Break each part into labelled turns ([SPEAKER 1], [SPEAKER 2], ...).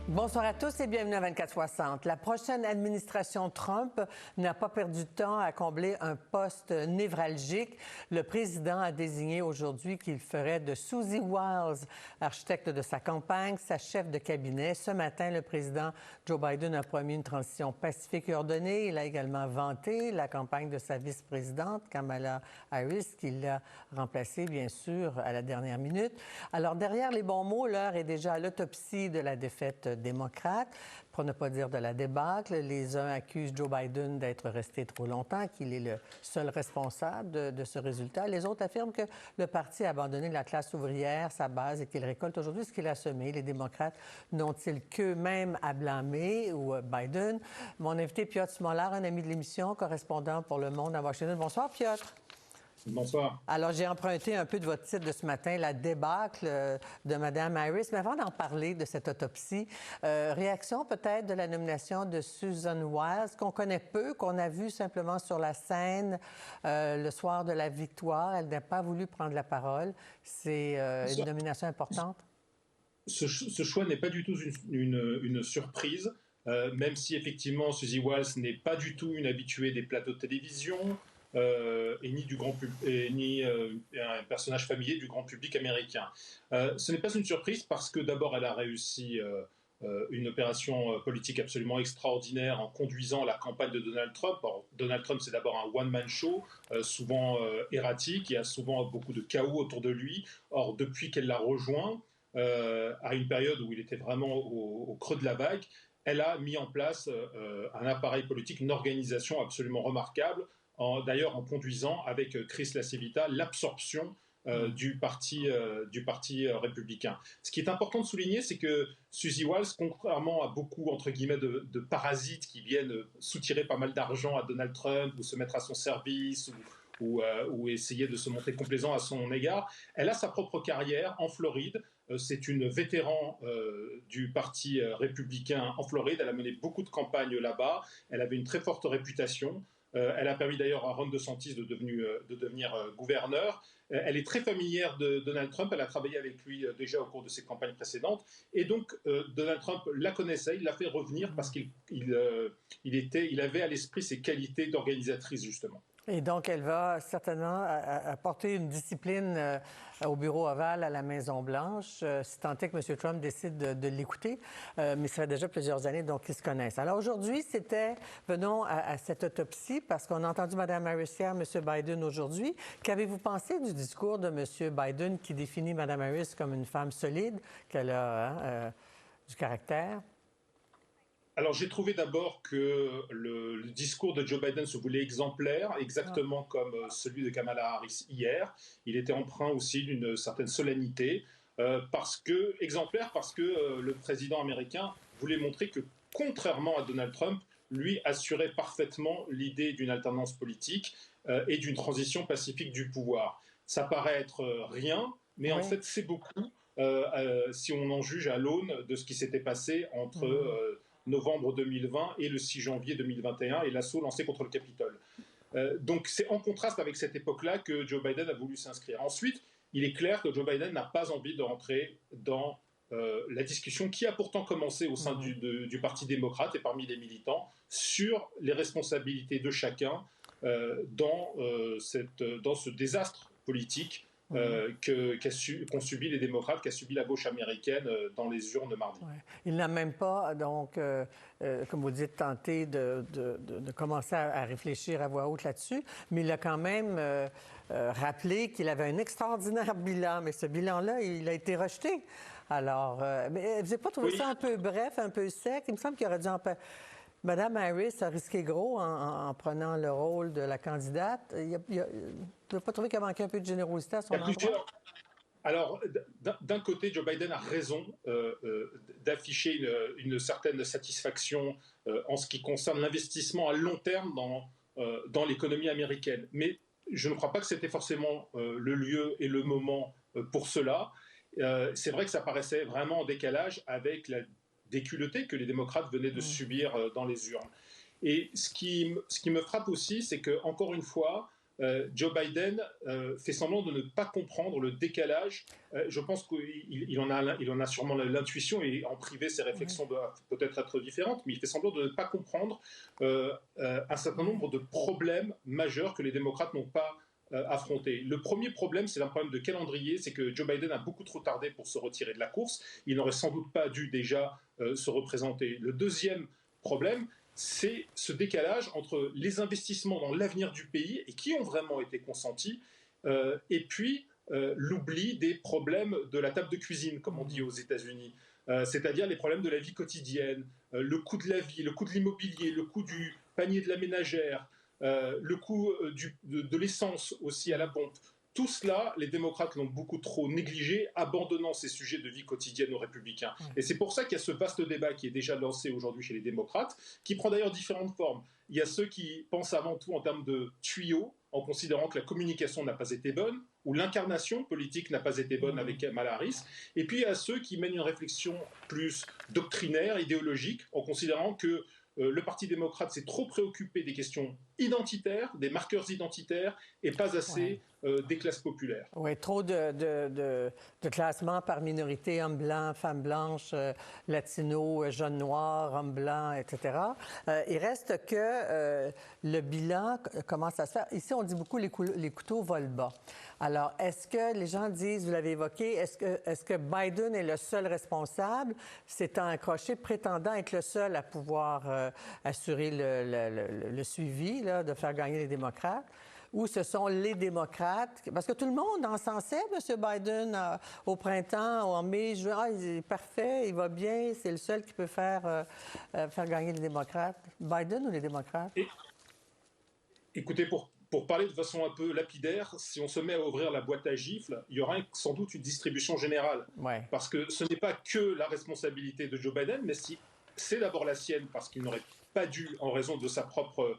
[SPEAKER 1] Bonsoir à tous et bienvenue à 24/60. La prochaine administration Trump n'a pas perdu de temps à combler un poste névralgique. Le président a désigné aujourd'hui qu'il ferait de Susie Wiles, architecte de sa campagne, sa chef de cabinet. Ce matin, le président Joe Biden a promis une transition pacifique et ordonnée. Il a également vanté la campagne de sa vice-présidente, Kamala Harris, qui l'a remplacée, bien sûr, à la dernière minute. Alors, derrière les bons mots, l'heure est déjà à l'autopsie de la défaite démocrate, pour ne pas dire de la débâcle. Les uns accusent Joe Biden d'être resté trop longtemps, qu'il est le seul responsable de ce résultat. Les autres affirment que le parti a abandonné la classe ouvrière, sa base, et qu'il récolte aujourd'hui ce qu'il a semé. Les démocrates n'ont-ils qu'eux-mêmes à blâmer, ou Biden? Mon invité, Piotr Smolar, un ami de l'émission, correspondant pour Le Monde à Washington. Bonsoir, Piotr.
[SPEAKER 2] Bonsoir.
[SPEAKER 1] Alors, j'ai emprunté un peu de votre titre de ce matin, la débâcle de Mme Harris. Mais avant d'en parler de cette autopsie, réaction peut-être de la nomination de Susan Wiles, qu'on connaît peu, qu'on a vue simplement sur la scène le soir de la victoire. Elle n'a pas voulu prendre la parole. C'est une nomination importante.
[SPEAKER 2] Ce choix n'est pas du tout une surprise, même si effectivement Susie Wiles n'est pas du tout une habituée des plateaux de télévision. Et ni un personnage familier du grand public américain. Ce n'est pas une surprise parce que d'abord elle a réussi une opération politique absolument extraordinaire en conduisant la campagne de Donald Trump. Alors, Donald Trump, c'est d'abord un one-man show, souvent erratique, il y a souvent beaucoup de chaos autour de lui. Or, depuis qu'elle l'a rejoint, à une période où il était vraiment au creux de la vague, elle a mis en place un appareil politique, une organisation absolument remarquable, d'ailleurs en conduisant avec Chris LaCivita l'absorption du parti républicain. Ce qui est important de souligner, c'est que Susie Wiles, contrairement à beaucoup entre guillemets de parasites qui viennent soutirer pas mal d'argent à Donald Trump ou se mettre à son service ou essayer de se montrer complaisant à son égard, elle a sa propre carrière en Floride. C'est une vétéran du parti républicain en Floride. Elle a mené beaucoup de campagnes là-bas. Elle avait une très forte réputation. Elle a permis d'ailleurs à Ron DeSantis de devenir gouverneur. Elle est très familière de Donald Trump. Elle a travaillé avec lui déjà au cours de ses campagnes précédentes. Et donc, Donald Trump la connaissait. Il l'a fait revenir parce qu'il avait à l'esprit ses qualités d'organisatrice, justement.
[SPEAKER 1] Et donc, elle va certainement apporter une discipline au bureau ovale à la Maison-Blanche, si tant est que M. Trump décide de l'écouter. Mais ça fait déjà plusieurs années, donc ils se connaissent. Alors aujourd'hui, venons à cette autopsie, parce qu'on a entendu Mme Harris hier, M. Biden aujourd'hui. Qu'avez-vous pensé du discours de M. Biden qui définit Mme Harris comme une femme solide, qu'elle a du caractère?
[SPEAKER 2] Alors, j'ai trouvé d'abord que le discours de Joe Biden se voulait exemplaire, exactement comme celui de Kamala Harris hier. Il était empreint aussi d'une certaine solennité, exemplaire parce que le président américain voulait montrer que, contrairement à Donald Trump, lui assurait parfaitement l'idée d'une alternance politique et d'une transition pacifique du pouvoir. Ça paraît être rien, mais en fait, c'est beaucoup si on en juge à l'aune de ce qui s'était passé entre novembre 2020 et le 6 janvier 2021 et l'assaut lancé contre le Capitole. Donc c'est en contraste avec cette époque-là que Joe Biden a voulu s'inscrire. Ensuite, il est clair que Joe Biden n'a pas envie de rentrer dans la discussion qui a pourtant commencé au sein du Parti démocrate et parmi les militants sur les responsabilités de chacun dans ce désastre politique qu'ont subi les démocrates, qu'a subi la gauche américaine dans les urnes mardi.
[SPEAKER 1] Ouais. Il n'a même pas, donc, comme vous dites, tenté de commencer à réfléchir à voix haute là-dessus, mais il a quand même rappelé qu'il avait un extraordinaire bilan, mais ce bilan-là, il a été rejeté. Alors, mais vous n'avez pas trouvé ça un peu bref, un peu sec? Il me semble qu'il aurait dû Mme Harris a risqué gros en prenant le rôle de la candidate. Vous n'avez pas trouvé qu'il a manqué un peu de générosité à son endroit?
[SPEAKER 2] Alors, d'un côté, Joe Biden a raison d'afficher une certaine satisfaction en ce qui concerne l'investissement à long terme dans l'économie américaine. Mais je ne crois pas que c'était forcément le lieu et le moment pour cela. C'est vrai que ça paraissait vraiment en décalage avec la déculottée que les démocrates venaient de subir dans les urnes. Et ce qui me frappe aussi, c'est que, encore une fois, Joe Biden fait semblant de ne pas comprendre le décalage. Je pense qu'il en a sûrement l'intuition, et en privé, ses réflexions doivent peut-être être différentes, mais il fait semblant de ne pas comprendre un certain nombre de problèmes majeurs que les démocrates n'ont pas affronter. Le premier problème, c'est un problème de calendrier, c'est que Joe Biden a beaucoup trop tardé pour se retirer de la course. Il n'aurait sans doute pas dû déjà se représenter. Le deuxième problème, c'est ce décalage entre les investissements dans l'avenir du pays et qui ont vraiment été consentis, et puis l'oubli des problèmes de la table de cuisine, comme on dit aux États-Unis. C'est-à-dire les problèmes de la vie quotidienne, le coût de la vie, le coût de l'immobilier, le coût du panier de la ménagère, le coût de l'essence aussi à la pompe. Tout cela, les démocrates l'ont beaucoup trop négligé, abandonnant ces sujets de vie quotidienne aux républicains. Et c'est pour ça qu'il y a ce vaste débat qui est déjà lancé aujourd'hui chez les démocrates, qui prend d'ailleurs différentes formes. Il y a ceux qui pensent avant tout en termes de tuyaux, en considérant que la communication n'a pas été bonne, ou l'incarnation politique n'a pas été bonne avec Kamala Harris. Et puis il y a ceux qui mènent une réflexion plus doctrinaire, idéologique, en considérant que le Parti démocrate s'est trop préoccupé des questions identitaires, des marqueurs identitaires, et pas assez des classes populaires.
[SPEAKER 1] Oui, trop de classements par minorité, hommes blancs, femmes blanches, latinos, jeunes noirs, hommes blancs, etc. Il reste que le bilan commence à se faire. Ici, on dit beaucoup les couteaux volent bas. Alors, est-ce que les gens disent, vous l'avez évoqué, est-ce que Biden est le seul responsable, s'étant accroché, prétendant être le seul à pouvoir assurer le suivi, là, de faire gagner les démocrates? Ou ce sont les démocrates? Parce que tout le monde encensait M. Biden au printemps, en mai, juin. Ah, il est parfait, il va bien, c'est le seul qui peut faire gagner les démocrates. Biden ou les démocrates?
[SPEAKER 2] Écoutez, pour parler de façon un peu lapidaire, si on se met à ouvrir la boîte à gifles, il y aura sans doute une distribution générale. Parce que ce n'est pas que la responsabilité de Joe Biden, mais c'est d'abord la sienne, parce qu'il n'aurait pas dû, en raison de sa propre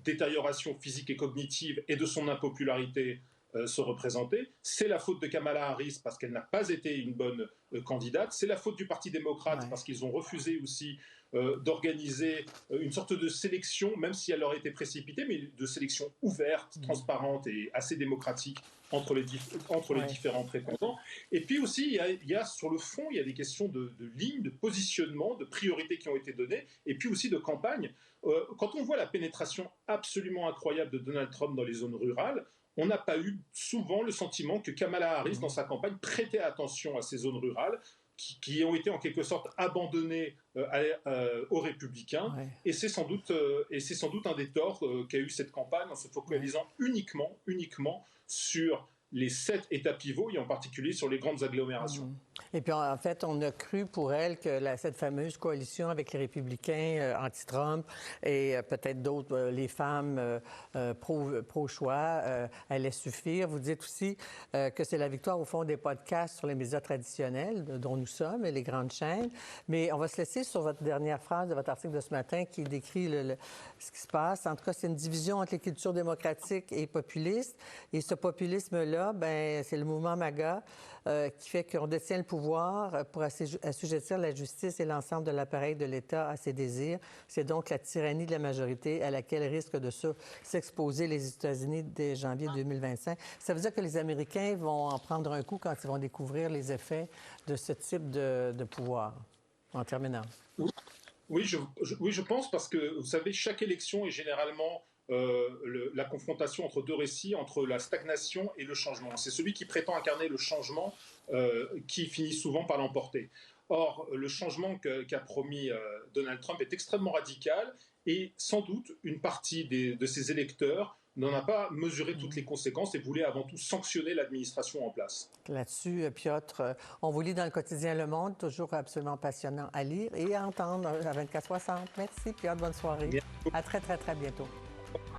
[SPEAKER 2] détérioration physique et cognitive et de son impopularité, se représenter. C'est la faute de Kamala Harris parce qu'elle n'a pas été une bonne candidate. C'est la faute du Parti démocrate parce qu'ils ont refusé aussi d'organiser une sorte de sélection, même si elle aurait été précipitée, mais de sélection ouverte, transparente et assez démocratique entre les différents prétendants. Et puis aussi, il y a sur le fond, il y a des questions de ligne, de positionnement, de priorités qui ont été données, et puis aussi de campagne. Quand on voit la pénétration absolument incroyable de Donald Trump dans les zones rurales, on n'a pas eu souvent le sentiment que Kamala Harris, dans sa campagne, prêtait attention à ces zones rurales qui ont été en quelque sorte abandonnées aux républicains. Et c'est sans doute un des torts qu'a eu cette campagne, en se focalisant uniquement sur les 7 États pivots, et en particulier sur les grandes agglomérations.
[SPEAKER 1] Et puis, en fait, on a cru pour elle que cette fameuse coalition avec les républicains anti-Trump et peut-être d'autres, les femmes pro-choix, allait suffire. Vous dites aussi que c'est la victoire, au fond, des podcasts sur les médias traditionnels, dont nous sommes, et les grandes chaînes. Mais on va se laisser sur votre dernière phrase de votre article de ce matin qui décrit ce qui se passe. En tout cas, c'est une division entre les cultures démocratiques et populistes. Et ce populisme-là, ben, c'est le mouvement MAGA qui fait qu'on détient le pouvoir pour assujettir la justice et l'ensemble de l'appareil de l'État à ses désirs. C'est donc la tyrannie de la majorité à laquelle risquent de s'exposer les États-Unis dès janvier 2025. Ça veut dire que les Américains vont en prendre un coup quand ils vont découvrir les effets de ce type de pouvoir. En terminant.
[SPEAKER 2] Oui, je pense, parce que, vous savez, chaque élection est généralement la confrontation entre deux récits, entre la stagnation et le changement. C'est celui qui prétend incarner le changement qui finit souvent par l'emporter. Or, le changement qu'a promis Donald Trump est extrêmement radical, et sans doute une partie de ses électeurs n'en a pas mesuré toutes les conséquences et voulait avant tout sanctionner l'administration en place.
[SPEAKER 1] Là-dessus, Piotr, on vous lit dans le quotidien Le Monde, toujours absolument passionnant à lire et à entendre à 24/60. Merci, Piotr, bonne soirée. À très, très, très bientôt.